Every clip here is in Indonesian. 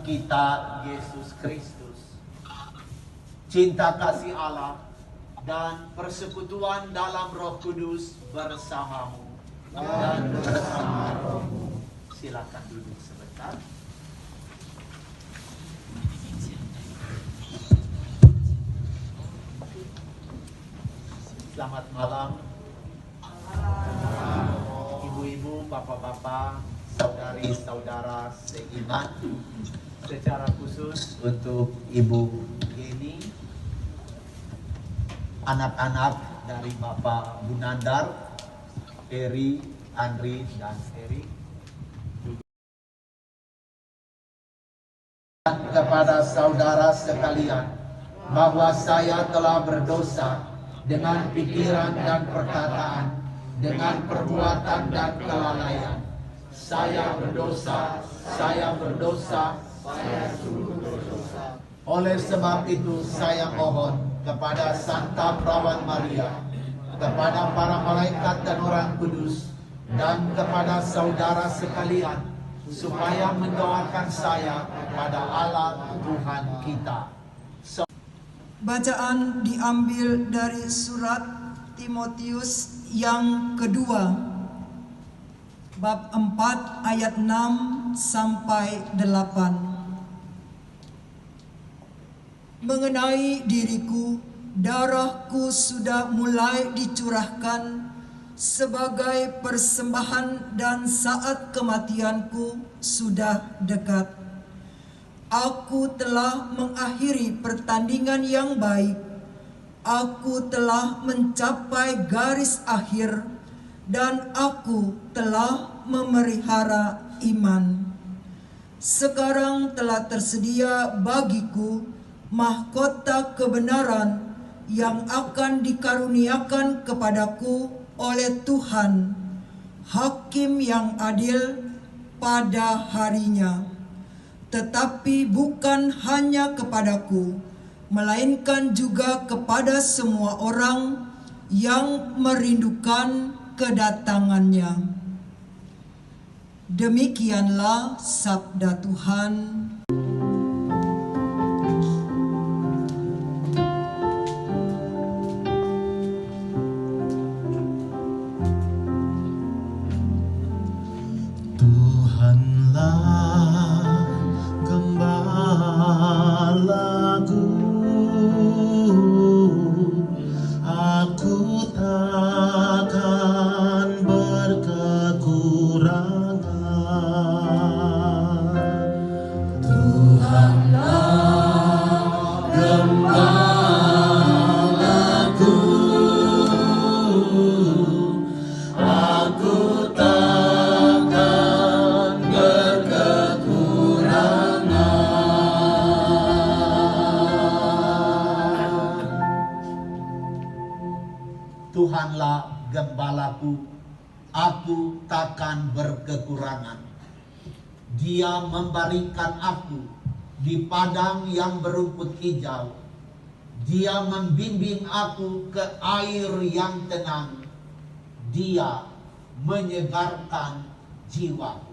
Tuhan kita Yesus Kristus, cinta kasih Allah, dan persekutuan dalam Roh Kudus bersamamu dan bersama rohmu. Silakan duduk sebentar. Selamat malam, ibu-ibu, bapak-bapak, saudari-saudara seiman. Secara khusus untuk Ibu Yeni, anak-anak dari Bapak Bunandar, Eri, Andri, dan Eri. Dan kepada saudara sekalian, bahwa saya telah berdosa dengan pikiran dan perkataan, dengan perbuatan dan kelalaian. Saya berdosa, saya sungguh berdosa. Oleh sebab itu saya mohon kepada Santa Perawan Maria, kepada para malaikat dan orang kudus, dan kepada saudara sekalian, supaya mendoakan saya kepada Allah Tuhan kita. Bacaan diambil dari surat Timotius yang kedua, bab 4 ayat 6 sampai 8. Mengenai diriku, darahku sudah mulai dicurahkan sebagai persembahan dan saat kematianku sudah dekat. Aku telah mengakhiri pertandingan yang baik. Aku telah mencapai garis akhir dan aku telah memelihara iman. Sekarang telah tersedia bagiku mahkota kebenaran yang akan dikaruniakan kepadaku oleh Tuhan, Hakim yang adil pada harinya. Tetapi bukan hanya kepadaku, melainkan juga kepada semua orang yang merindukan kedatangannya. Demikianlah sabda Tuhan. Tuhanlah gembalaku, aku takkan berkekurangan. Dia memberikan aku di padang yang berumput hijau. Dia membimbing aku ke air yang tenang. Dia menyegarkan jiwaku.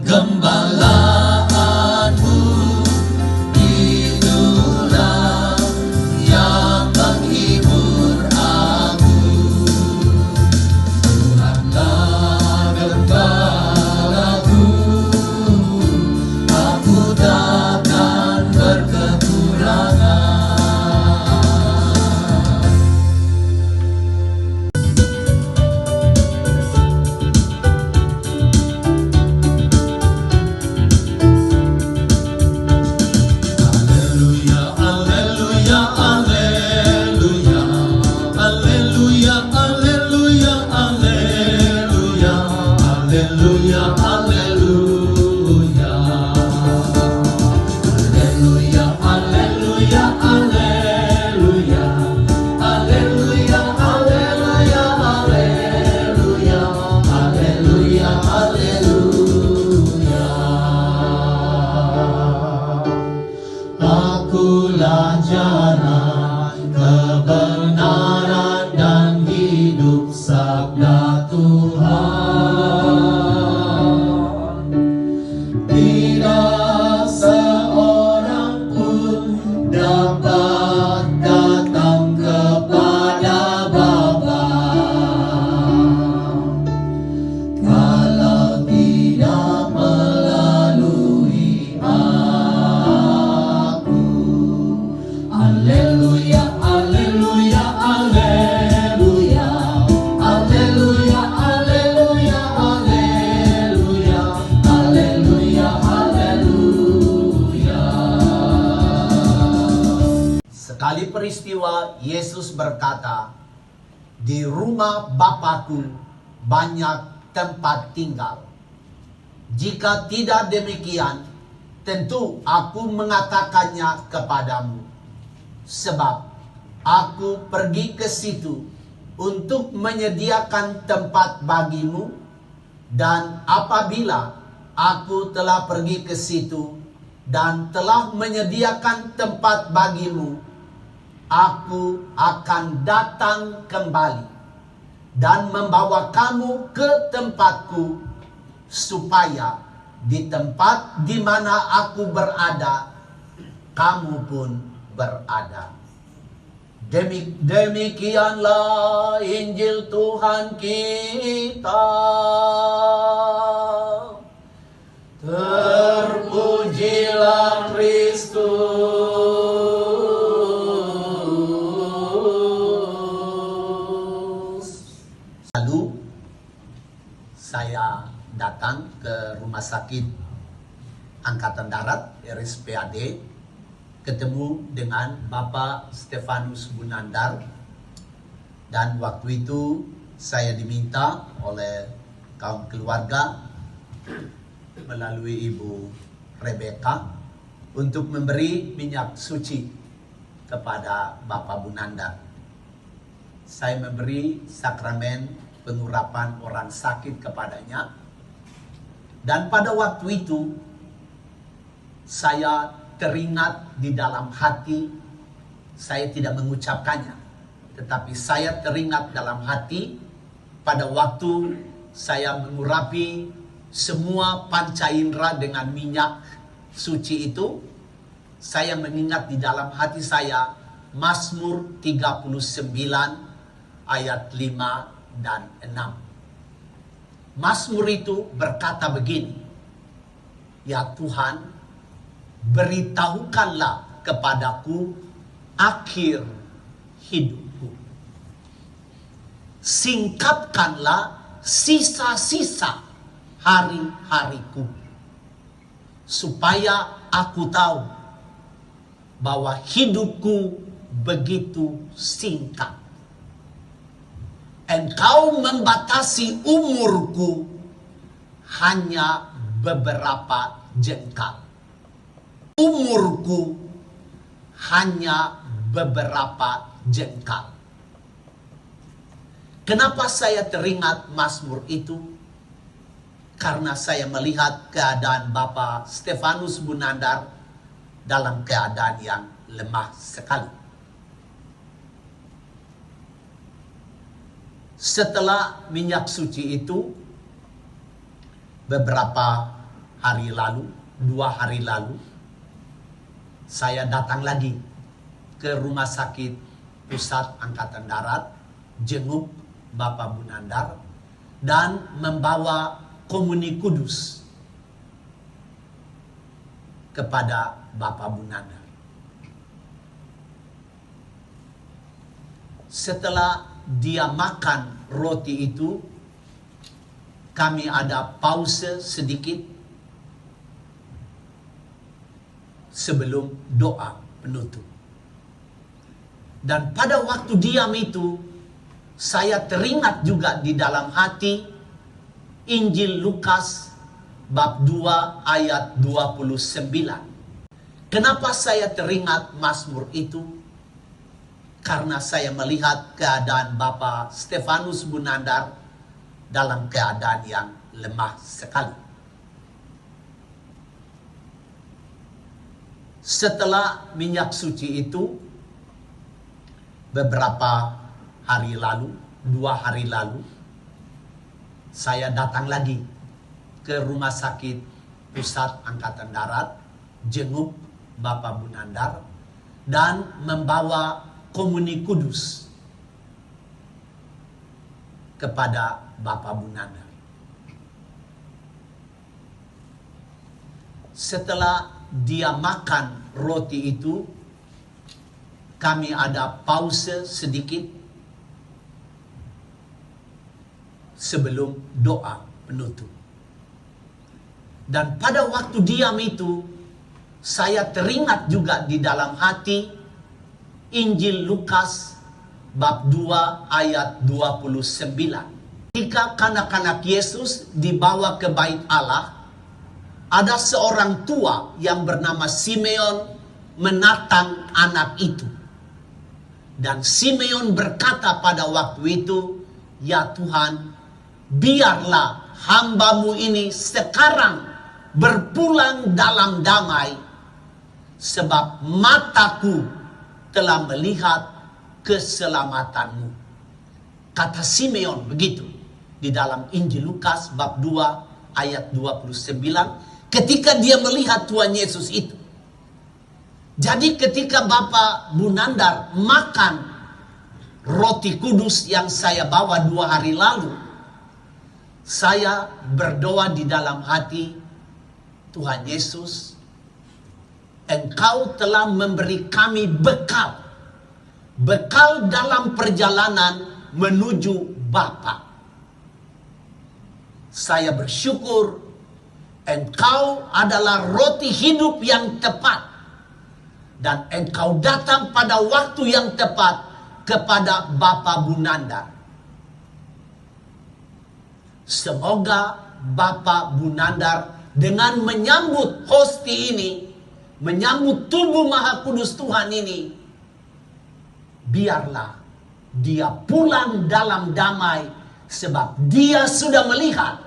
Gembalaanmu itulah yang peristiwa Yesus berkata, di rumah Bapakku banyak tempat tinggal. Jika tidak demikian, tentu aku mengatakannya kepadamu. Sebab aku pergi ke situ untuk menyediakan tempat bagimu, dan apabila aku telah pergi ke situ dan telah menyediakan tempat bagimu, aku akan datang kembali dan membawa kamu ke tempatku, supaya di tempat di mana aku berada, kamu pun berada. Demikianlah Injil Tuhan kita. Terpujilah Kristus. Lalu saya datang ke rumah sakit Angkatan Darat RSPAD, ketemu dengan Bapak Stefanus Bunandar, dan waktu itu saya diminta oleh kaum keluarga melalui Ibu Rebecca untuk memberi minyak suci kepada Bapak Bunandar. Saya memberi sakramen pengurapan orang sakit kepadanya, dan pada waktu itu saya teringat di dalam hati, saya tidak mengucapkannya, tetapi saya teringat dalam hati pada waktu saya mengurapi semua panca indera dengan minyak suci itu. Saya mengingat di dalam hati saya Mazmur 39 ayat 5 dan 6. Mazmur itu berkata begini, ya Tuhan, beritahukanlah kepadaku akhir hidupku. Singkapkanlah sisa-sisa hari-hariku, supaya aku tahu bahwa hidupku begitu singkat. Engkau membatasi umurku hanya beberapa jengkal. Umurku hanya beberapa jengkal. Kenapa saya teringat Mazmur itu? Karena saya melihat keadaan Bapak Stefanus Bunandar dalam keadaan yang lemah sekali. Setelah minyak suci itu, beberapa hari lalu, 2 hari lalu, saya datang lagi ke Rumah Sakit Pusat Angkatan Darat, jenguk Bapak Bunandar, dan membawa komuni kudus kepada Bapak Bunandar. Setelah dia makan roti itu, kami ada pause sedikit sebelum doa penutup. Dan pada waktu diam itu, saya teringat juga di dalam hati Injil Lukas bab 2 ayat 29. Kenapa saya teringat Mazmur itu? Karena saya melihat keadaan Bapak Stefanus Bunandar dalam keadaan yang lemah sekali. Setelah minyak suci itu, beberapa hari lalu, 2 hari lalu, saya datang lagi ke Rumah Sakit Pusat Angkatan Darat, jenguk Bapak Bunandar, dan membawa komuni kudus kepada Bapak Bunandar. Setelah dia makan roti itu, kami ada pause sedikit sebelum doa penutup. Dan pada waktu diam itu, saya teringat juga di dalam hati Injil Lukas bab 2 ayat 29. Ketika kanak-kanak Yesus dibawa ke bait Allah, ada seorang tua yang bernama Simeon menatang anak itu. Dan Simeon berkata pada waktu itu, "Ya Tuhan, biarlah hamba-Mu ini sekarang berpulang dalam damai, sebab mataku telah melihat keselamatan-Mu." Kata Simeon begitu di dalam Injil Lukas bab 2 ayat 29 ketika dia melihat Tuhan Yesus itu. Jadi ketika Bapak Bunandar makan roti kudus yang saya bawa 2 hari lalu, saya berdoa di dalam hati, Tuhan Yesus, Engkau telah memberi kami bekal dalam perjalanan menuju Bapa. Saya bersyukur Engkau adalah roti hidup yang tepat, dan Engkau datang pada waktu yang tepat kepada Bapak Bunandar. Semoga Bapak Bunandar dengan menyambut hosti ini, menyambut tubuh Maha Kudus Tuhan ini, biarlah dia pulang dalam damai, sebab dia sudah melihat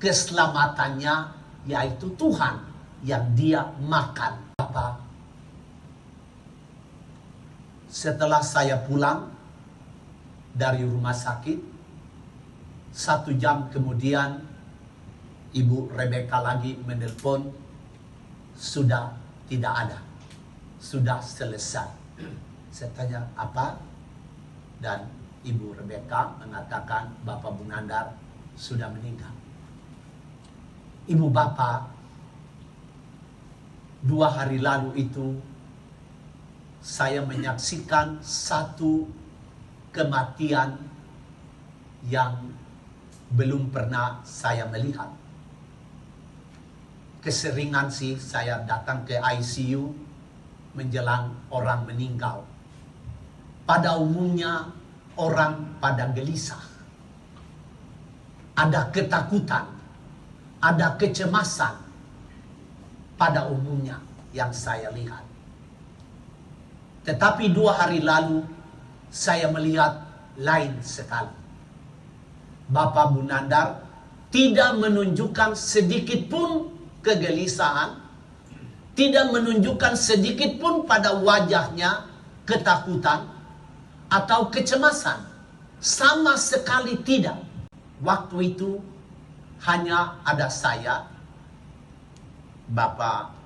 keselamatannya, yaitu Tuhan yang dia makan. Bapak, setelah saya pulang dari rumah sakit, 1 jam kemudian Ibu Rebecca lagi menelpon, sudah tidak ada, sudah selesai. Saya tanya apa, dan Ibu Rebecca mengatakan Bapak Bunandar sudah meninggal. Ibu Bapak, 2 hari lalu itu saya menyaksikan satu kematian yang belum pernah saya melihat. Keseringan sih saya datang ke ICU menjelang orang meninggal. Pada umumnya orang pada gelisah. Ada ketakutan, ada kecemasan pada umumnya yang saya lihat. Tetapi 2 hari lalu saya melihat lain sekali. Bapak Bunandar tidak menunjukkan sedikit pun kegelisahan, tidak menunjukkan sedikit pun pada wajahnya ketakutan atau kecemasan. Sama sekali tidak. Waktu itu hanya ada saya, Bapak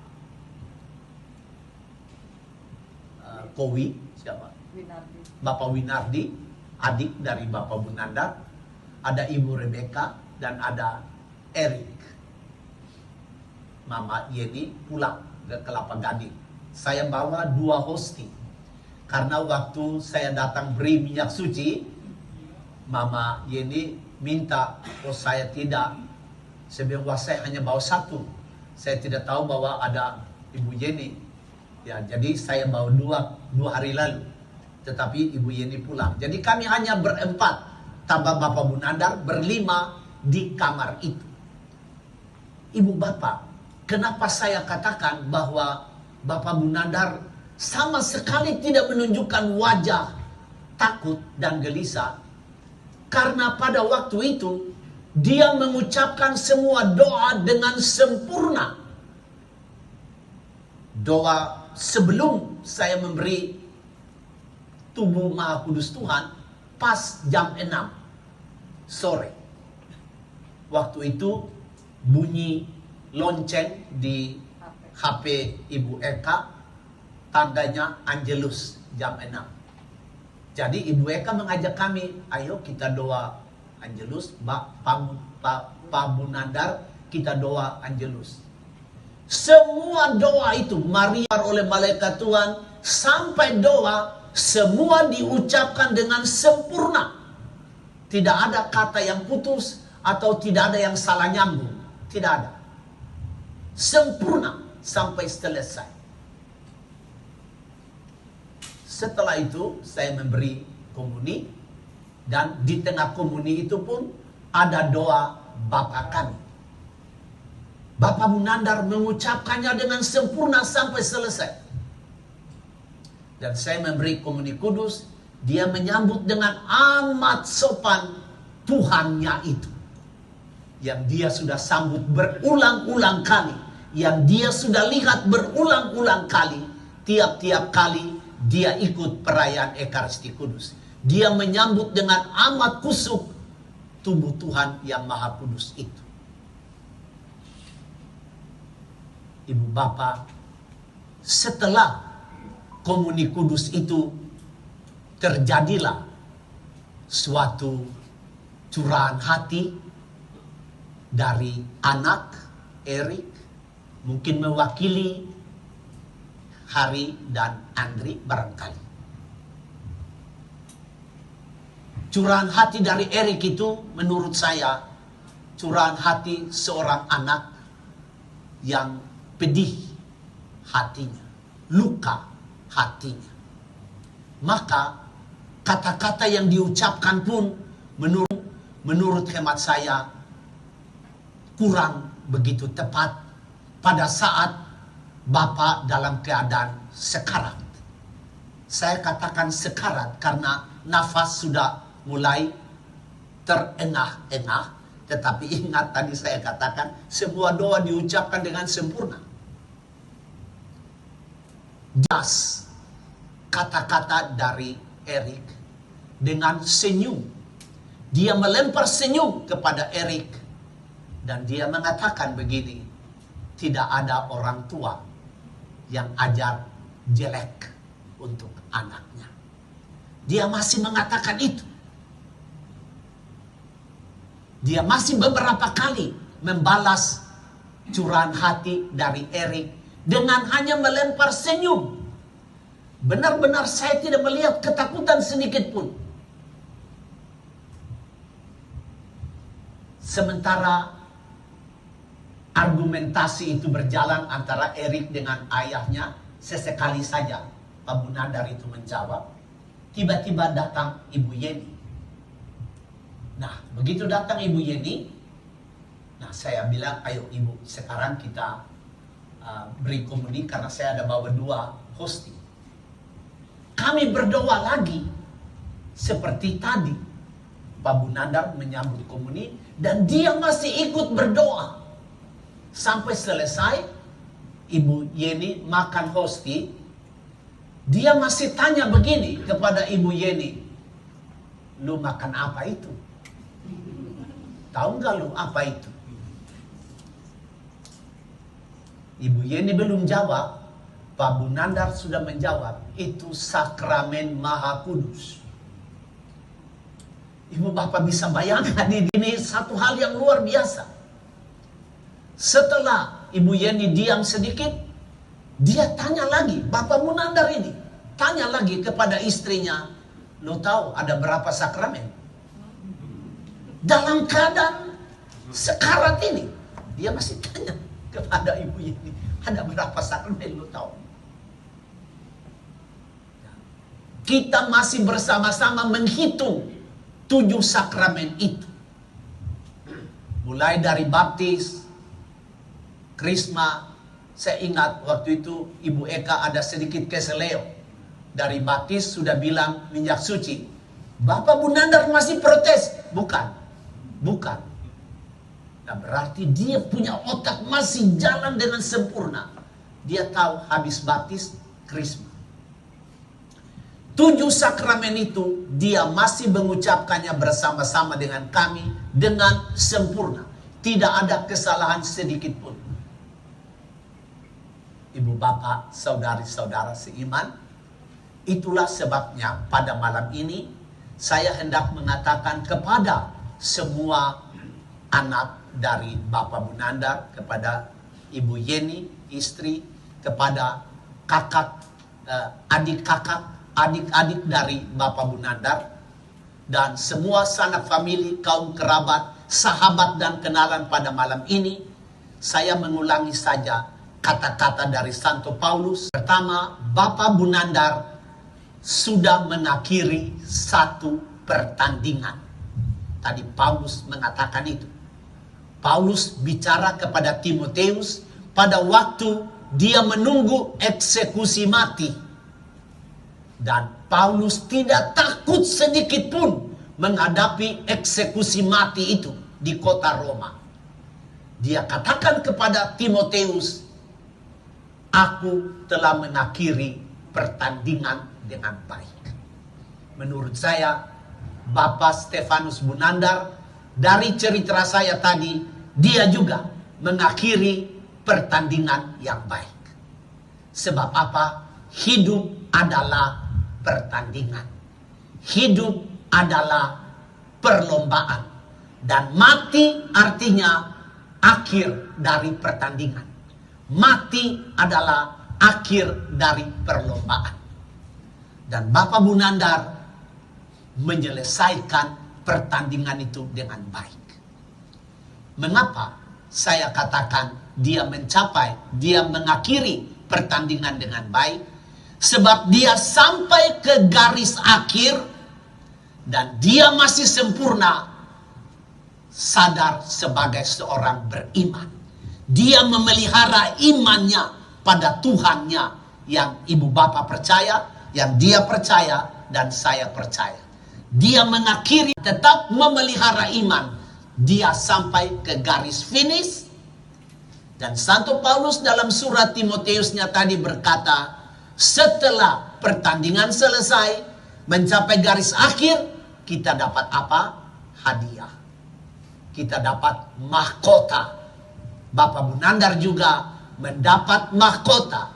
Kowi, siapa? Winardi. Bapak Winardi, adik dari Bapak Bunandar, ada Ibu Rebecca, dan ada Eric. Mama Yeni pulang ke Kelapa Gading. Saya bawa 2 hosti. Karena waktu saya datang beri minyak suci, Mama Yeni minta, oh saya tidak. Saya bilang, wah saya hanya bawa 1. Saya tidak tahu bahwa ada Ibu Yeni. Ya, jadi saya bawa 2 hari lalu. Tetapi Ibu Yeni pulang. Jadi kami hanya berempat, tambah Bapak Bunandar, berlima di kamar itu. Ibu Bapak, kenapa saya katakan bahwa Bapak Bunandar sama sekali tidak menunjukkan wajah takut dan gelisah? Karena pada waktu itu dia mengucapkan semua doa dengan sempurna. Doa sebelum saya memberi tubuh Maha Kudus Tuhan pas jam 6 sore. Waktu itu bunyi lonceng di HP Ibu Eka, tandanya Angelus jam 6. Jadi Ibu Eka mengajak kami, ayo kita doa Angelus, Pak Bunandar, kita doa Angelus. Semua doa itu Maria oleh malaikat Tuhan, sampai doa semua diucapkan dengan sempurna. Tidak ada kata yang putus atau tidak ada yang salah nyambung. Tidak ada. Sempurna sampai selesai. setelah itu saya memberi komuni, dan di tengah komuni itu pun ada doa Bapa kami. Bapak Munandar mengucapkannya dengan sempurna sampai selesai. Dan saya memberi komuni kudus, dia menyambut dengan amat sopan Tuhannya itu, yang dia sudah sambut berulang-ulang kali, yang dia sudah lihat berulang-ulang kali. Tiap-tiap kali dia ikut perayaan Ekaristi Kudus, dia menyambut dengan amat kusuk tubuh Tuhan yang Maha Kudus itu. Ibu Bapak, setelah komuni kudus itu terjadilah suatu curahan hati dari anak Erik, mungkin mewakili Hari dan Andri barangkali. Curahan hati dari Erik itu menurut saya curahan hati seorang anak yang pedih hatinya, luka hatinya. Maka kata-kata yang diucapkan pun menurut hemat saya kurang begitu tepat pada saat Bapak dalam keadaan sekarat. Saya katakan sekarat karena nafas sudah mulai terengah-engah. Tetapi ingat tadi saya katakan sebuah doa diucapkan dengan sempurna. Das kata-kata dari Erik dengan senyum. Dia melempar senyum kepada Erik dan dia mengatakan begini, tidak ada orang tua yang ajar jelek untuk anaknya. Dia masih mengatakan itu. Dia masih beberapa kali membalas curahan hati dari Erik dengan hanya melempar senyum. Benar-benar saya tidak melihat ketakutan sedikit pun. Sementara argumentasi itu berjalan antara Erik dengan ayahnya, sesekali saja Pak Munandar itu menjawab. Tiba-tiba datang Ibu Yeni. Nah, begitu datang Ibu Yeni, nah saya bilang, ayo Ibu, sekarang kita beri komuni karena saya ada bawa 2 hosti. Kami berdoa lagi seperti tadi. Pak Munandar menyambut komuni dan dia masih ikut berdoa. Sampai selesai, Ibu Yeni makan hosti. Dia masih tanya begini kepada Ibu Yeni, lu makan apa itu? Tahu nggak lu apa itu? Ibu Yeni belum jawab. Pak Munandar sudah menjawab, itu sakramen Maha Kudus. Ibu Bapak bisa bayangkan ini satu hal yang luar biasa. Setelah Ibu Yeni diam sedikit, dia tanya lagi, Bapak Munandar ini tanya lagi kepada istrinya, lo tahu ada berapa sakramen? Dalam keadaan sekarat ini, dia masih tanya kepada Ibu Yeni, ada berapa sakramen lo tahu? Kita masih bersama-sama menghitung 7 sakramen itu. Mulai dari baptis, krisma. Saya ingat waktu itu Ibu Eka ada sedikit keseleo. Dari baptis sudah bilang minyak suci. Bapak Munandar masih protes. Bukan. Nah, berarti dia punya otak masih jalan dengan sempurna. Dia tahu habis baptis, krisma. 7 sakramen itu dia masih mengucapkannya bersama-sama dengan kami dengan sempurna. Tidak ada kesalahan sedikit pun. Ibu Bapak, saudari-saudara seiman, itulah sebabnya pada malam ini saya hendak mengatakan kepada semua anak dari Bapak Munandar, kepada Ibu Yeni, istri, kepada kakak, adik-adik dari Bapak Munandar, dan semua sanak famili, kaum kerabat, sahabat dan kenalan pada malam ini, saya mengulangi saja kata-kata dari Santo Paulus. Pertama, Bapak Munandar sudah mengakhiri satu pertandingan. Tadi Paulus mengatakan itu. Paulus bicara kepada Timotius pada waktu dia menunggu eksekusi mati. Dan Paulus tidak takut sedikit pun menghadapi eksekusi mati itu di kota Roma. Dia katakan kepada Timotius, aku telah mengakhiri pertandingan dengan baik. Menurut saya, Bapak Stefanus Bunandar, dari cerita saya tadi, dia juga mengakhiri pertandingan yang baik. Sebab apa? Hidup adalah pertandingan. Hidup adalah perlombaan. Dan mati artinya akhir dari pertandingan. Mati adalah akhir dari perlombaan. Dan Bapak Bunandar menyelesaikan pertandingan itu dengan baik. Mengapa saya katakan dia mengakhiri pertandingan dengan baik? Sebab dia sampai ke garis akhir dan dia masih sempurna, sadar sebagai seorang beriman. Dia memelihara imannya pada Tuhannya yang ibu bapak percaya, yang dia percaya dan saya percaya. Dia mengakhiri, tetap memelihara iman. Dia sampai ke garis finish. Dan Santo Paulus dalam surat Timotiusnya tadi berkata, setelah pertandingan selesai, mencapai garis akhir, kita dapat apa? Hadiah. Kita dapat mahkota. Bapak Bunandar juga mendapat mahkota.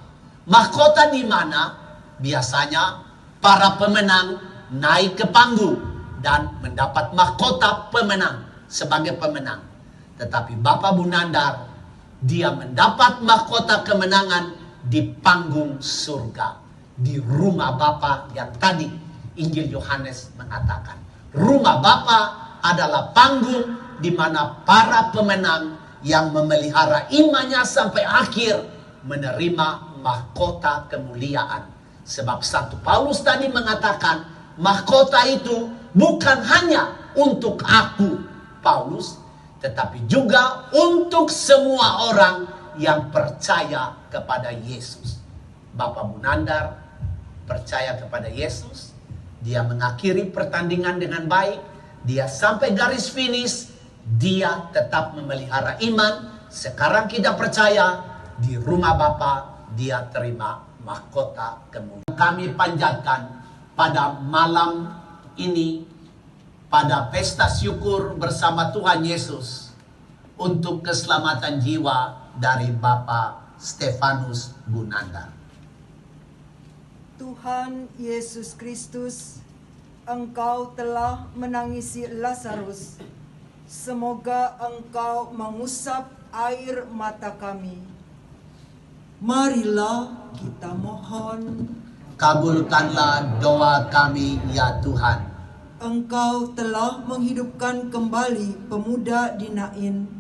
Mahkota di mana biasanya para pemenang naik ke panggung dan mendapat mahkota pemenang sebagai pemenang. Tetapi Bapak Bunandar, dia mendapat mahkota kemenangan di panggung surga, di rumah Bapa yang tadi Injil Yohanes mengatakan. Rumah Bapa adalah panggung di mana para pemenang yang memelihara imannya sampai akhir menerima mahkota kemuliaan. Sebab Santo Paulus tadi mengatakan, mahkota itu bukan hanya untuk aku, Paulus, tetapi juga untuk semua orang yang percaya kepada Yesus. Bapak Bunandar percaya kepada Yesus. Dia mengakhiri pertandingan dengan baik. Dia sampai garis finish. Dia tetap memelihara iman. Sekarang kita percaya di rumah Bapa dia terima mahkota kemuliaan. Kami panjatkan pada malam ini, pada pesta syukur bersama Tuhan Yesus, untuk keselamatan jiwa dari Bapak Stefanus Bunandar. Tuhan Yesus Kristus, Engkau telah menangisi Lazarus. Semoga Engkau mengusap air mata kami. Marilah kita mohon. Kabulkanlah doa kami ya Tuhan. Engkau telah menghidupkan kembali pemuda di Nain.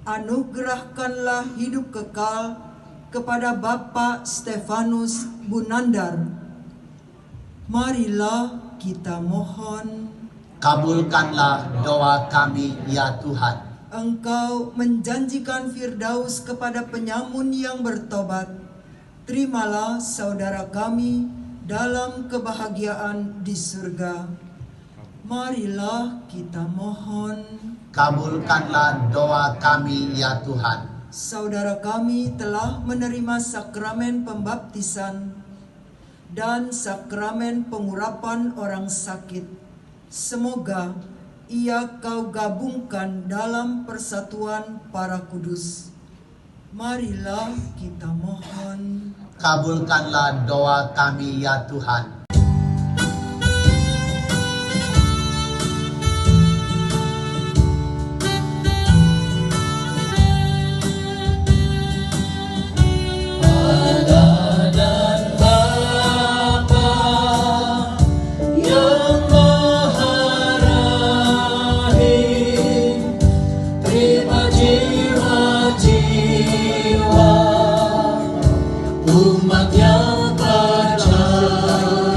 Anugerahkanlah hidup kekal kepada Bapak Stefanus Bunandar. Marilah kita mohon. Kabulkanlah doa kami ya Tuhan. Engkau menjanjikan Firdaus kepada penyamun yang bertobat. Terimalah saudara kami dalam kebahagiaan di surga. Marilah kita mohon. Kabulkanlah doa kami ya Tuhan. Saudara kami telah menerima sakramen pembaptisan dan sakramen pengurapan orang sakit. Semoga ia kau gabungkan dalam persatuan para kudus. Marilah kita mohon. Kabulkanlah doa kami ya Tuhan. Umat yang percaya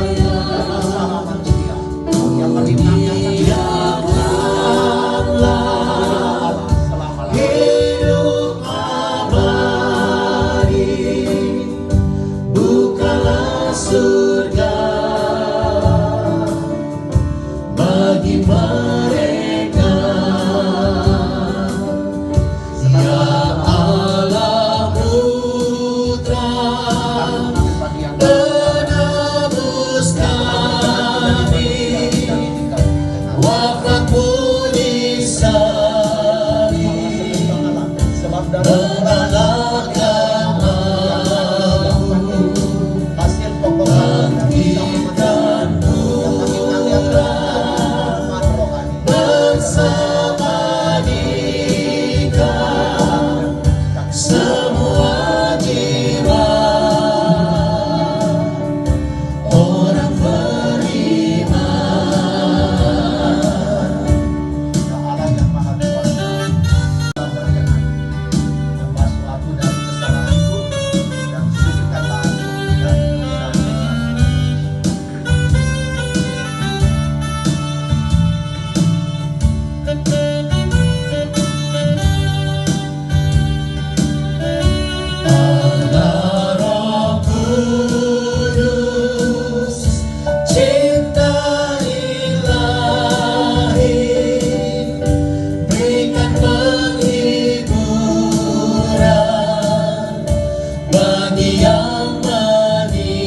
mereka. Ya Allah Putra, penebus kami, wafatmu di salib, mengalahkan maut, bangkitkan putra bersabadikan semua jiwa orang beriman. Allah yang Maha Kuasa, berkenan membasuh aku dari kesalahanku dan sucikanlah aku dari dosa-dosa. Allah Roh Kudus, cinta ilahi, berikan penghiburan bagi yang meninggal.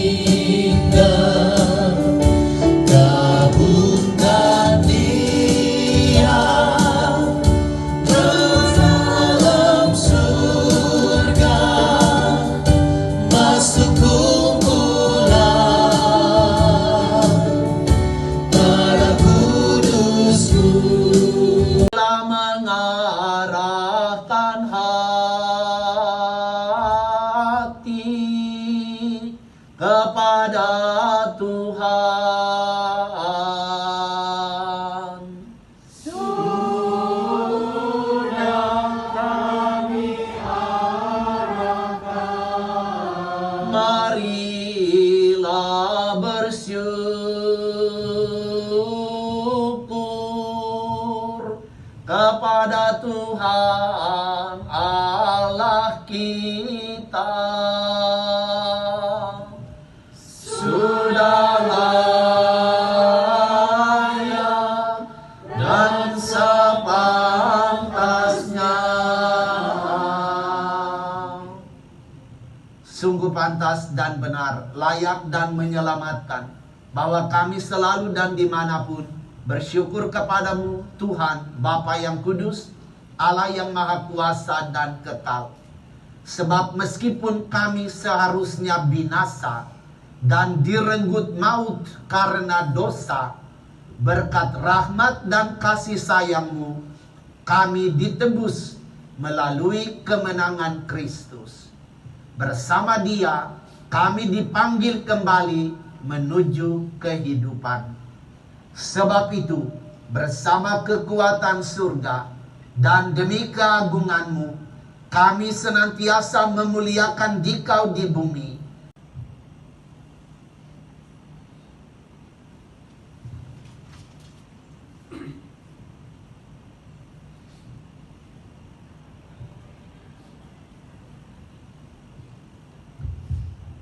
Gabungkan dia ke dalam surga, masuk kumpulan para kudusku. Telah mengarahkan hati kepada Tuhan. Marilah bersyukur kepada Tuhan Allah kita. Sudah layak dan sepantasnya. Sungguh pantas dan benar, layak dan menyelamatkan, bahwa kami selalu dan dimanapun bersyukur kepadamu, Tuhan, Bapa yang kudus, Allah yang maha kuasa dan kekal. Sebab meskipun kami seharusnya binasa dan direnggut maut karena dosa, berkat rahmat dan kasih sayangmu, kami ditebus melalui kemenangan Kristus. Bersama Dia, kami dipanggil kembali menuju kehidupan. Sebab itu, bersama kekuatan surga dan demi keagunganmu, kami senantiasa memuliakan Dikau di bumi.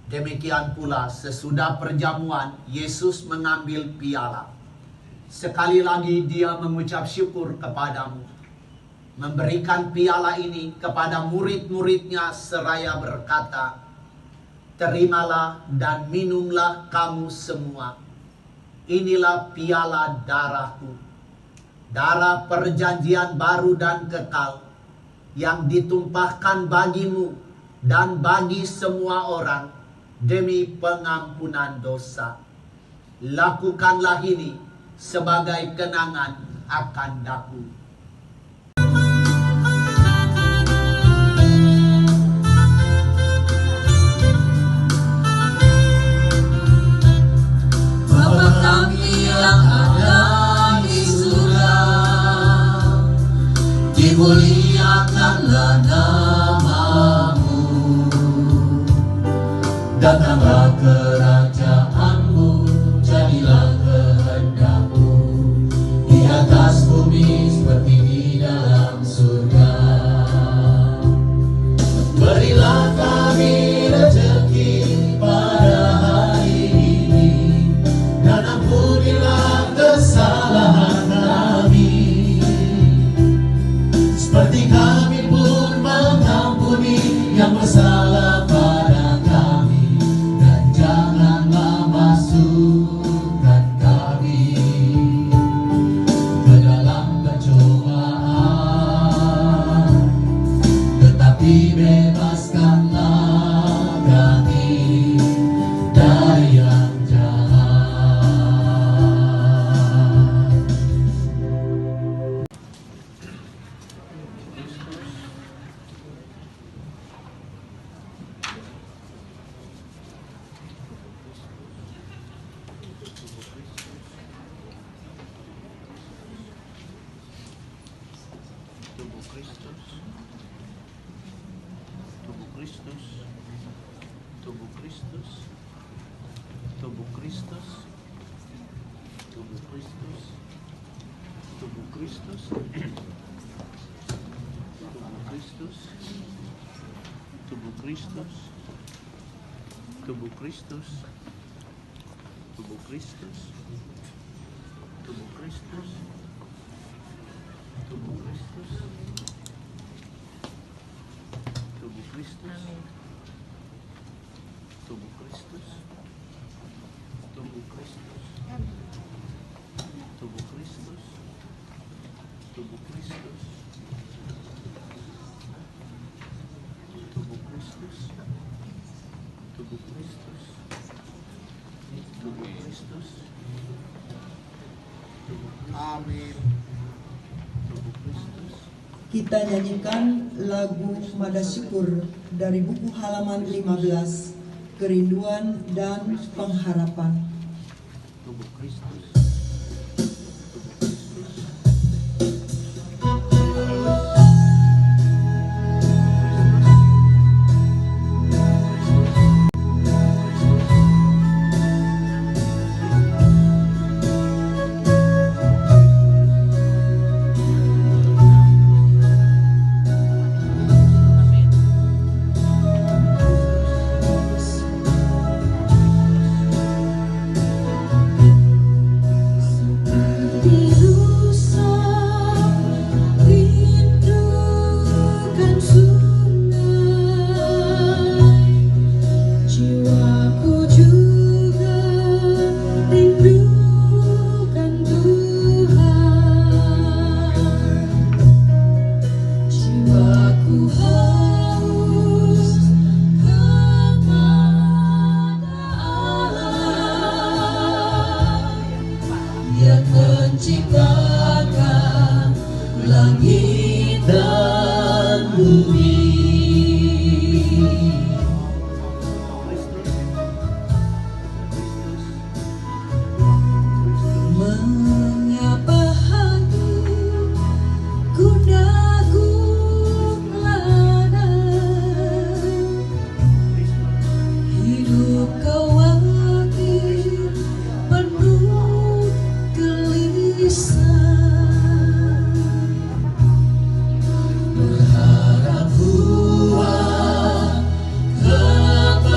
Demikian pula sesudah perjamuan, Yesus mengambil piala. Sekali lagi Dia mengucap syukur kepadamu, memberikan piala ini kepada murid-muridnya seraya berkata, "Terimalah dan minumlah kamu semua. Inilah piala darahku, darah perjanjian baru dan kekal, yang ditumpahkan bagimu dan bagi semua orang demi pengampunan dosa. Lakukanlah ini sebagai kenangan akan daku." Bapa kami yang ada di surga, dimuliakanlah namamu, datanglah kerajaanmu, jadilah kehendakmu di atas bumi Hati kami pun mengampuni yang bersalah pada kami, dan janganlah masukkan kami ke dalam pencobaan, tetapi bebaskanlah kami dari yang jahat. Tubuh Kristus, tubuh Kristus, tubuh Kristus, tubuh Kristus, tubuh Kristus, tubuh Kristus, tubuh Kristus, tubuh Kristus, tubuh Kristus, tubuh Kristus, tubuh Kristus, tubuh Kristus, tubuh Kristus, tubuh Kristus, tubuh Kristus, tubuh Kristus, tubuh Kristus, tubuh Kristus, tubuh Kristus, tubuh Kristus, amin. Tubuh Kristus. Kita nyanyikan lagu Mada Syukur dari buku halaman 15, Kerinduan dan Pengharapan. Tubuh Kristus. Yang menciptakan langit dan bumi. Mengapa hati gundagung lana, hidup khawatir penuh gelisah, berharap kuat kepada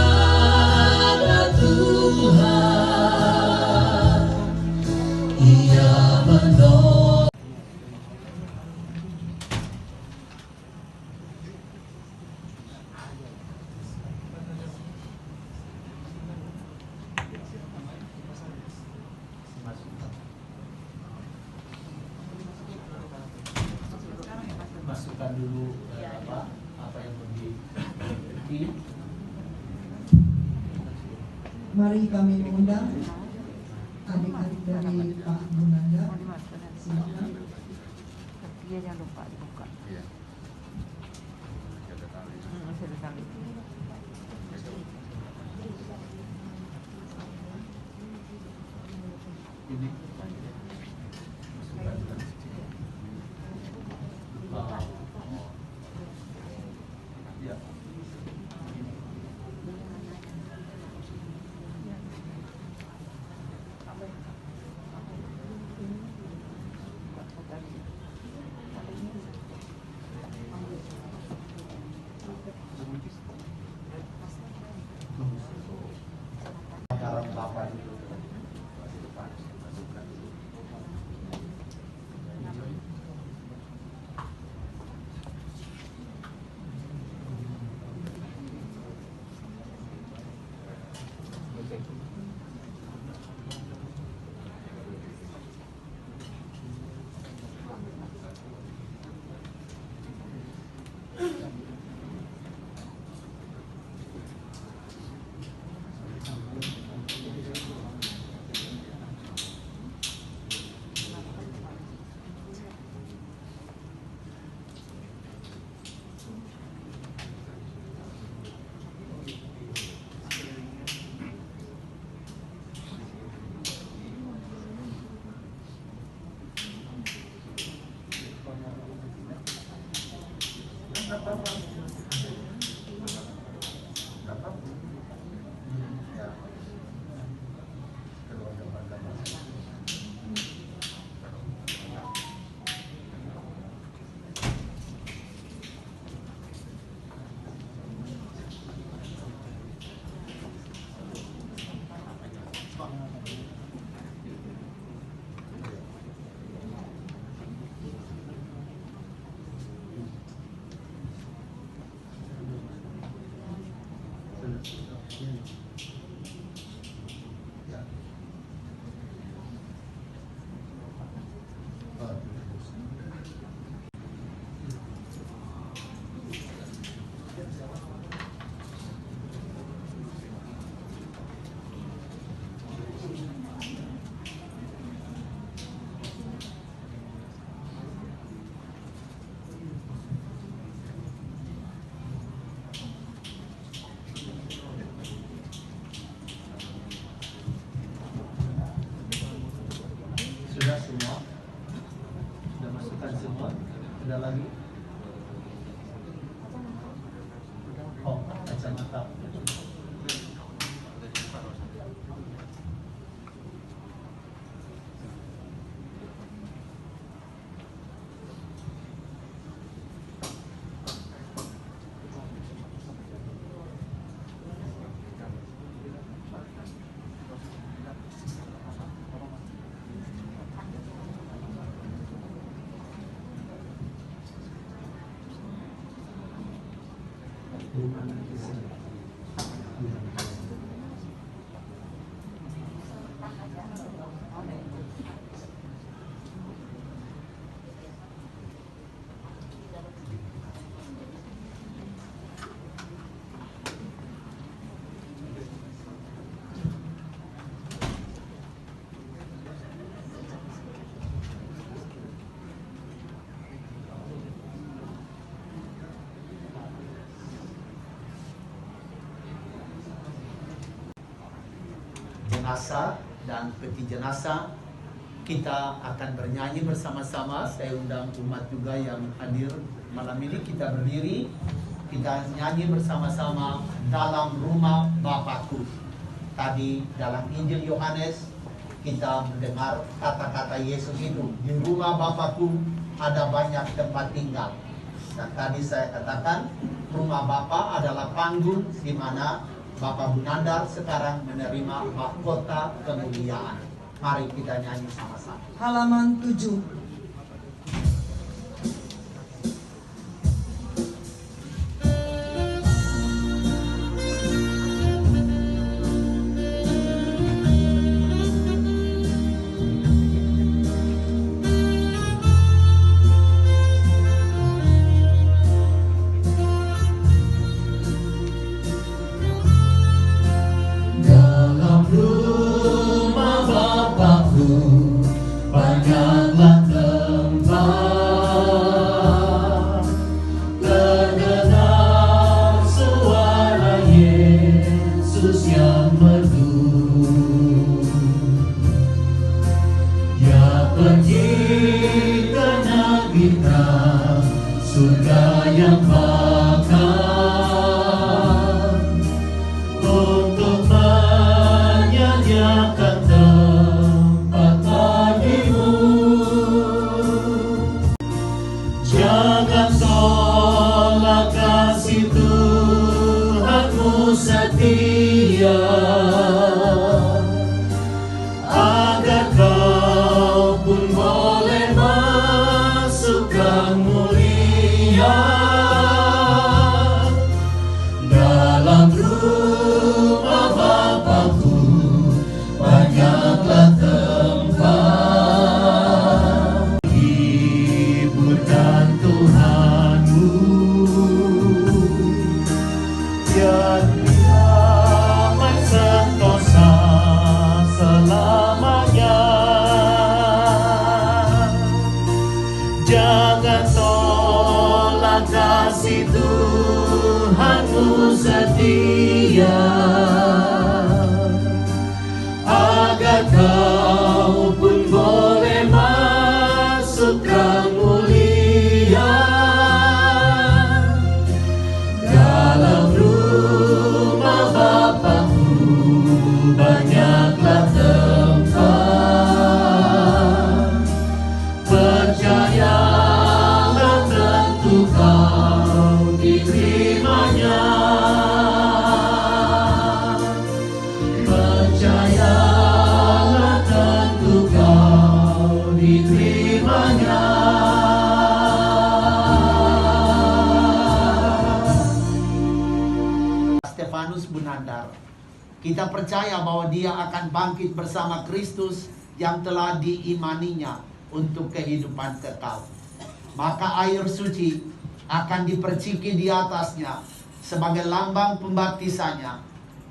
Tuhan. Ia menolong. Masukkan dulu apa yang mau di Mari kami mengundang adik-adik dari Pak Gunanda. Silakan. Dia jangan lupa dibuka. Iya. Masih ada tali. Ini ya. Dalam Bapa di Sudah semua? Sudah masukkan semua? Sudah lagi? Oh, kacamata. Jenazah dan peti jenazah, kita akan bernyanyi bersama-sama. Saya undang umat juga yang hadir malam ini. Kita berdiri, kita nyanyi bersama-sama dalam rumah Bapakku. Tadi dalam Injil Yohanes kita mendengar kata-kata Yesus itu, di rumah Bapakku ada banyak tempat tinggal. Dan tadi saya katakan rumah Bapa adalah panggung di mana Bapak Gunandar sekarang menerima mahkota kemuliaan. Mari kita nyanyi sama-sama. Halaman 7. Dalam rumah Bapakku banyaklah tempat, terdengar suara Yesus yang merdu. Dia pergi ke negeri terang, surga yang bakar, untuk menyediakan tempat bagimu. Jangan tolak kasih Tuhanmu setia, agar kau pun boleh masuk Gang Mulia. Dalam rumah Bapakku banyaklah tempat, hiburkan Tuhanmu, biar damai sentosa selamanya. Jangan tolak kasih Tuhanmu setia, agar kau pun boleh masuk Gang Mulia. Dalam rumah Bapakku banyaklah tempat, percayalah tentu kau diterimanya. Percayalah tentu kau diterimanya. Stefanus Gunandar, kita percaya bahwa dia akan bangkit bersama Kristus yang telah diimaninya untuk kehidupan kekal. Maka air suci akan diperciki di atasnya sebagai lambang pembaptisannya,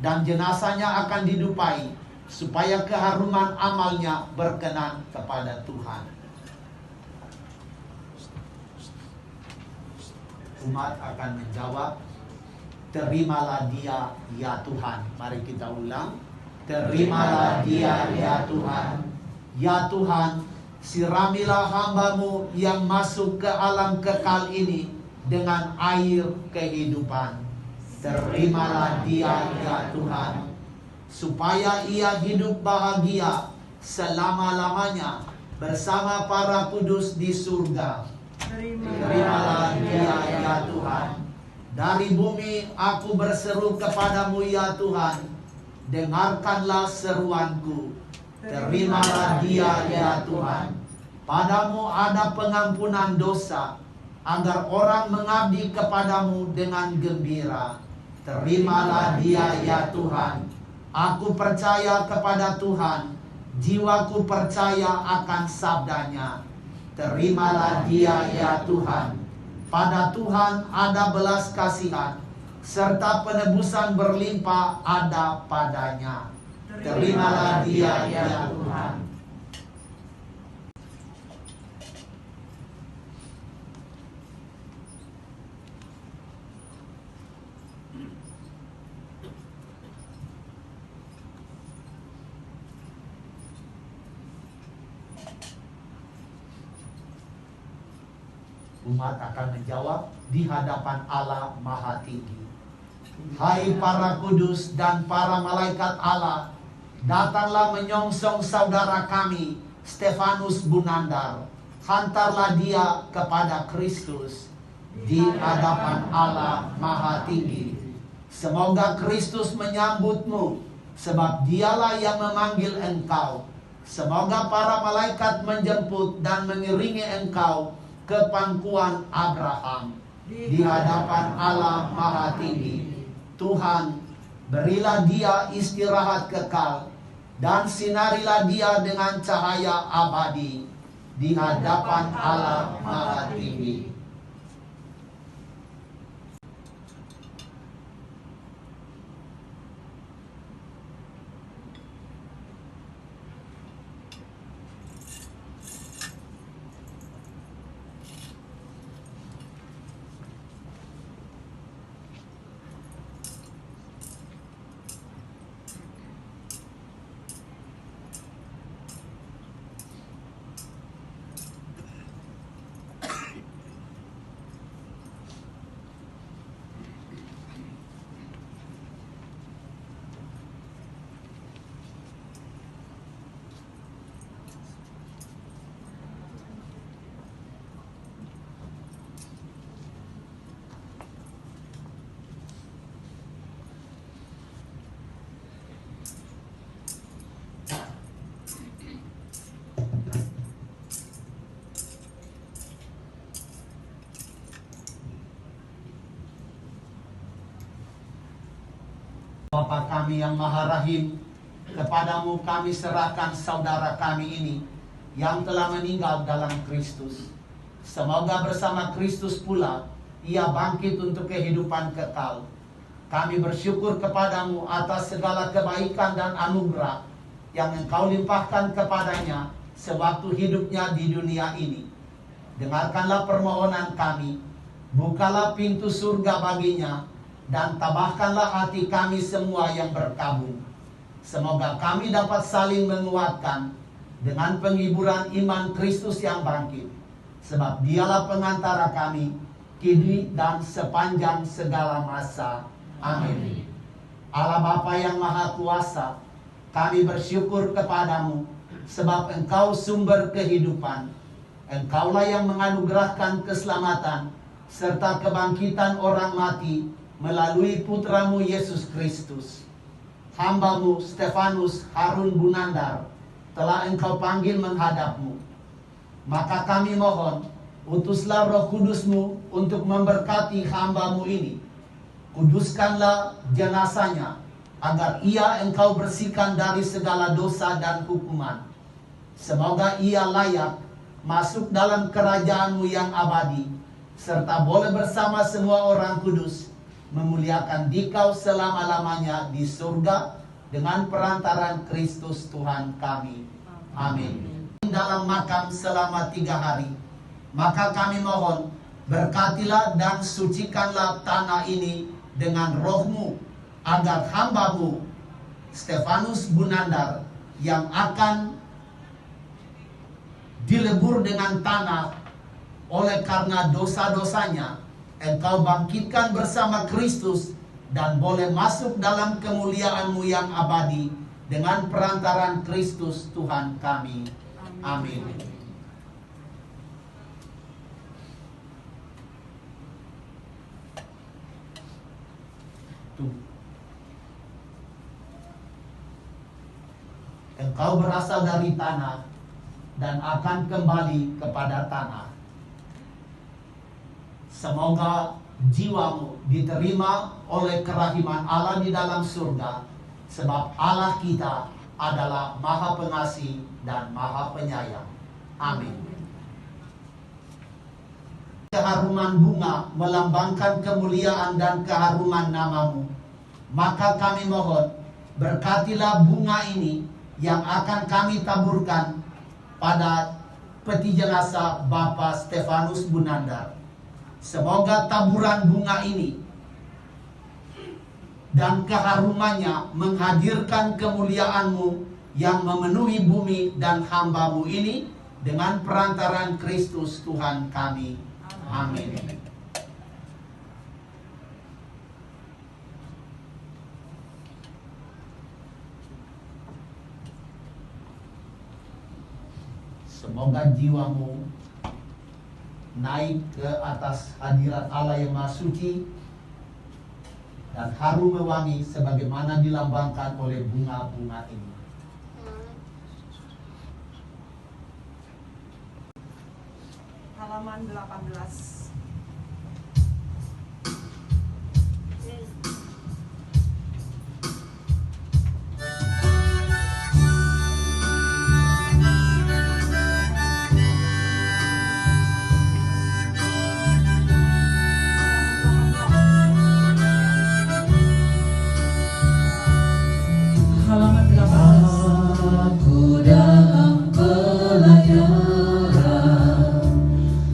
dan jenazahnya akan didupai supaya keharuman amalnya berkenan kepada Tuhan. Umat akan menjawab, terimalah dia ya Tuhan. Mari kita ulang. Terimalah dia ya Tuhan. Ya Tuhan, siramilah hamba-Mu yang masuk ke alam kekal ini dengan air kehidupan. Terimalah dia ya Tuhan, supaya ia hidup bahagia selama-lamanya bersama para kudus di surga. Terimalah dia ya Tuhan. Dari bumi aku berseru kepadamu ya Tuhan, dengarkanlah seruanku. Terimalah dia ya Tuhan. Padamu ada pengampunan dosa, agar orang mengabdi kepadamu dengan gembira. Terimalah dia ya Tuhan. Aku percaya kepada Tuhan, jiwaku percaya akan sabdanya. Terimalah dia ya Tuhan. Pada Tuhan ada belas kasihan, serta penebusan berlimpah ada padanya. Terimalah dia ya Tuhan. Umat akan menjawab di hadapan Allah Maha Tinggi. Hai para kudus dan para malaikat Allah, datanglah menyongsong saudara kami, Stefanus Bunandar. Hantarlah dia kepada Kristus di hadapan Allah Maha Tinggi. Semoga Kristus menyambutmu, sebab dialah yang memanggil engkau. Semoga para malaikat menjemput dan mengiringi engkau ke pangkuan Abraham di hadapan Allah Maha Tinggi. Tuhan, berilah dia istirahat kekal dan sinarilah dia dengan cahaya abadi di hadapan Allah Maha Tinggi. Bapa kami yang Maha Rahim, kepadamu kami serahkan saudara kami ini yang telah meninggal dalam Kristus. Semoga bersama Kristus pula ia bangkit untuk kehidupan kekal. Kami bersyukur kepadamu atas segala kebaikan dan anugerah yang engkau limpahkan kepadanya sewaktu hidupnya di dunia ini. Dengarkanlah permohonan kami, bukalah pintu surga baginya, dan tabahkanlah hati kami semua yang berkabung. Semoga kami dapat saling menguatkan dengan penghiburan iman Kristus yang bangkit. Sebab dialah pengantara kami, kini dan sepanjang segala masa. Amin. Allah Bapa yang Maha Kuasa, kami bersyukur kepadamu, sebab engkau sumber kehidupan. Engkaulah yang menganugerahkan keselamatan, serta kebangkitan orang mati, melalui putramu Yesus Kristus. Hambamu Stefanus Harun Bunandar telah engkau panggil menghadapmu. Maka kami mohon, utuslah Roh Kudusmu untuk memberkati hambamu ini. Kuduskanlah jenazahnya, agar ia engkau bersihkan dari segala dosa dan hukuman. Semoga ia layak masuk dalam kerajaanmu yang abadi, serta boleh bersama semua orang kudus memuliakan dikau selama-lamanya di surga dengan perantaran Kristus Tuhan kami. Amin. Dalam makam selama 3 hari, maka kami mohon, berkatilah dan sucikanlah tanah ini dengan rohmu, agar hambamu Stefanus Bunandar yang akan dilebur dengan tanah oleh karena dosa-dosanya, engkau bangkitkan bersama Kristus dan boleh masuk dalam kemuliaan-Mu yang abadi dengan perantaran Kristus Tuhan kami. Amin. Engkau berasal dari tanah dan akan kembali kepada tanah. Semoga jiwamu diterima oleh kerahiman Allah di dalam surga, sebab Allah kita adalah Maha Pengasih dan Maha Penyayang. Amin. Keharuman bunga melambangkan kemuliaan dan keharuman nama-Mu. Maka kami mohon, berkatilah bunga ini yang akan kami taburkan pada peti jenazah Bapak Stefanus Bunandar. Semoga taburan bunga ini dan keharumannya menghadirkan kemuliaan-Mu yang memenuhi bumi dan hamba-Mu ini dengan perantaran Kristus Tuhan kami. Amin. Semoga jiwamu naik ke atas hadirat Allah yang Maha Suci dan harum mewangi sebagaimana dilambangkan oleh bunga-bunga ini. Halaman 18. Aku dalam pelayaran,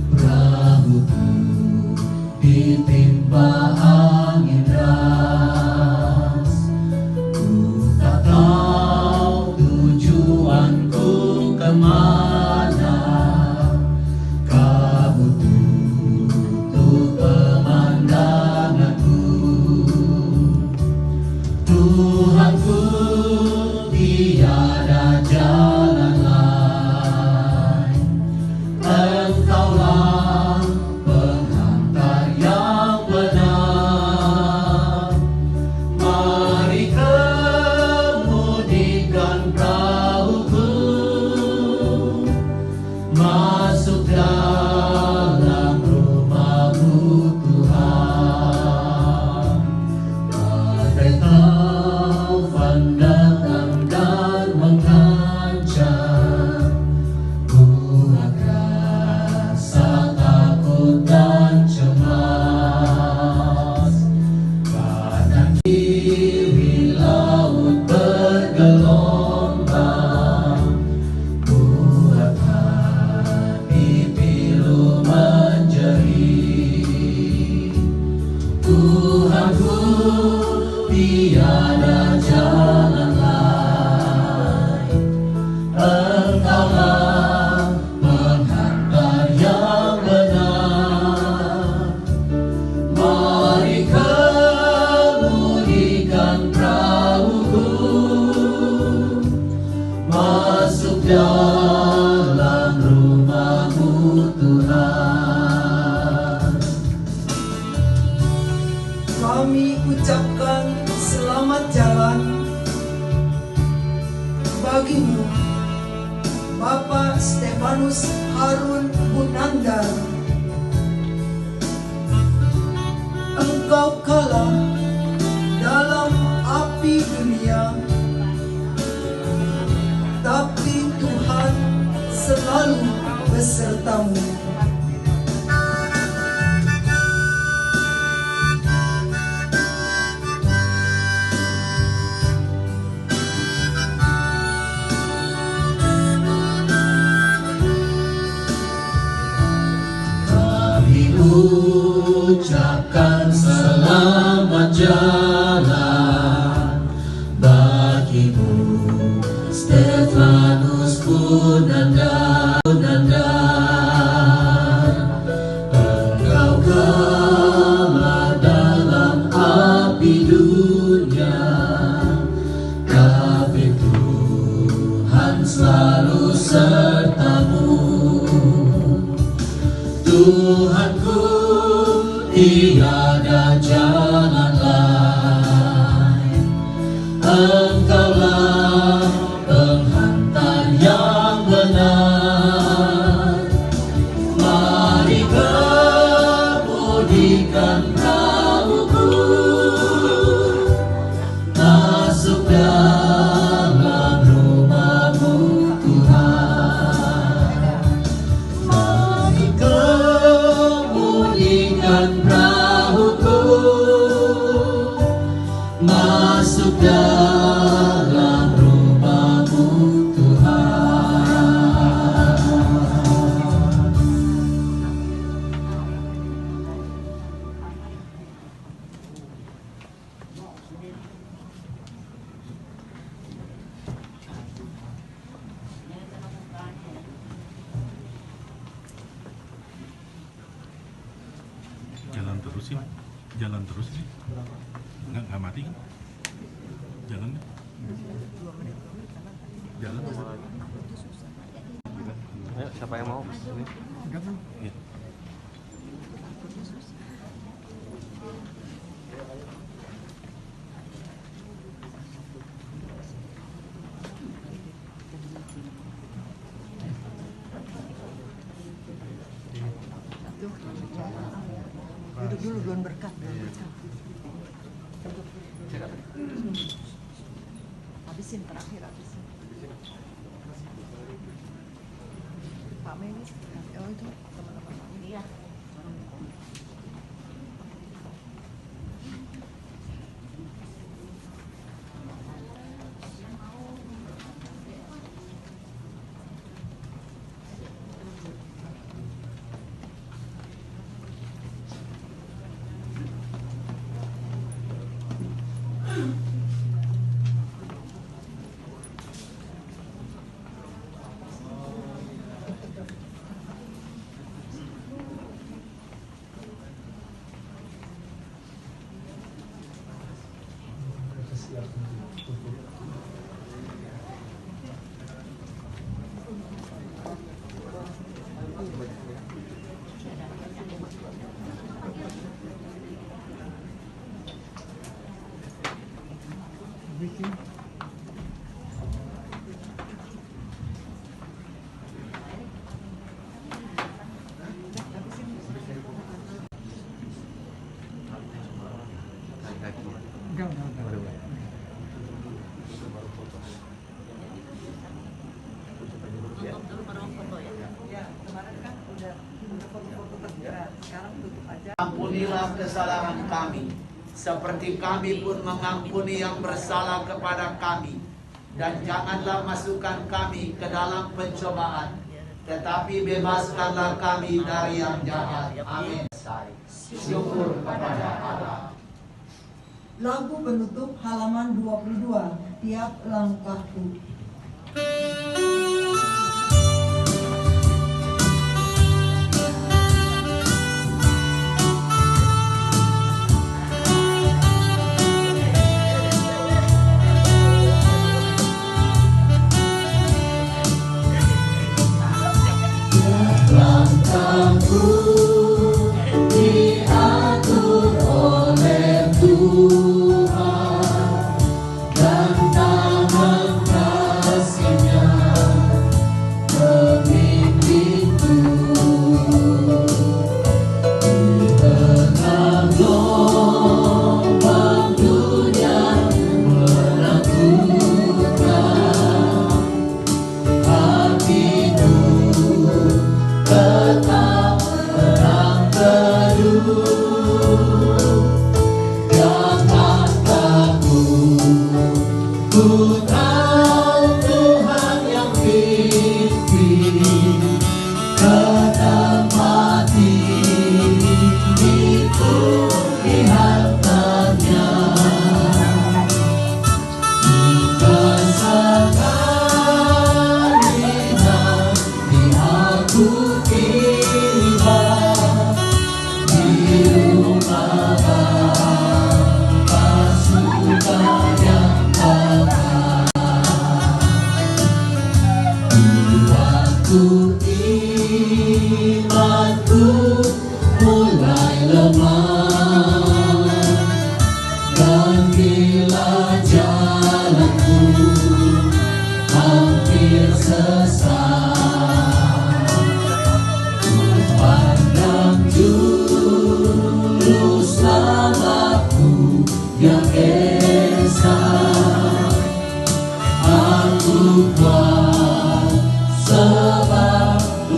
perahuku ditimpa angin deras. Ku tak tahu tujuanku kemana, kabut tutup pemandanganku. Tuhanku, tiada jalan lain, Engkaulah penghantar yang benar. Mari kemudikan perahuku masuk dalam rumah-Mu Tuhan. Badai taufan datang dan mengancam, buat rasa takut dan cemas. Kanan kiri laut bergelombang, buat hati pilu menjerit. Tuhanku, tiada jalan lain, Engkaulah penghantar yang benar. Mari kemudikan perahuku masuk dalam rumah-Mu Tuhan. Kami ucapkan selamat jalan bagimu, Bapak Stefanus Harun Bunandar. Engkau kalah dalam api dunia, tapi Tuhan selalu besertamu. Kami ucapkan selamat jalan bagimu, Stefanus Bunandar. Tuhanku, tiada jalan lain. Engkaulah penghantar yang benar. Mari kemudikan perahuku, masuk dalam rumah-Mu Tuhan. Mari kemudikan perahuku, masuk dalam rumah-Mu Tuhan. Jalan terus sih, jalan terus sih, nggak mati kan? Jalan deh. Jalan. Ayo, siapa yang mau? Ini. Iya. Duduk dulu, doan berkat. Habisin terakhir, habisin. Pak Melis, oh itu teman-teman Pak Melis. Iya. Ampunilah kesalahan kami, seperti kami pun mengampuni yang bersalah kepada kami. Dan janganlah masukkan kami ke dalam pencobaan, tetapi bebaskanlah kami dari yang jahat. Amin. Syukur kepada Allah. Lagu penutup halaman 22, tiap langkahku. Langkahku diatur oleh Tuhan, dan tangan kasih-Nya membimbingku. Di tengah gelombang dunia menakutkan, hatiku tetap tenang teduh. Jangan takut, ku tahu Tuhan yang pimpin, menempati itu di hartanya. Jika sekali nanti aku tiba di rumah Bapa surga yang kekal, waktu imanku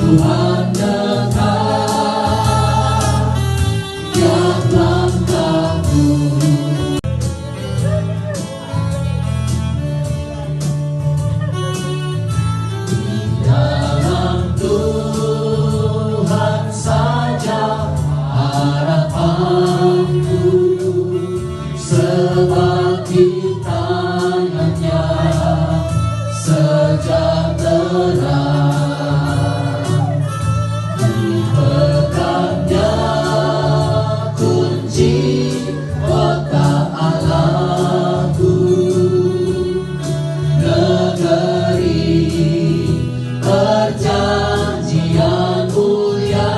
Tuhan dekat, tiap langkahku. Dalam Tuhan saja harapanku, sebab di tangannya sejahtera, dipegangnya kunci kotak Allahku, negeri perjanjian mulia.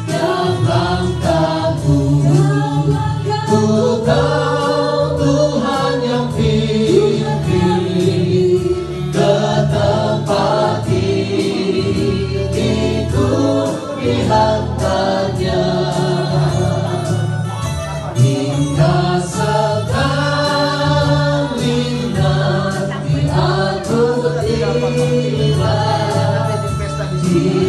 Tiap langkahku, ku tahu Tuhan yang pimpin ke tempat itu, dihantarnya hingga sekali nanti aku tiba di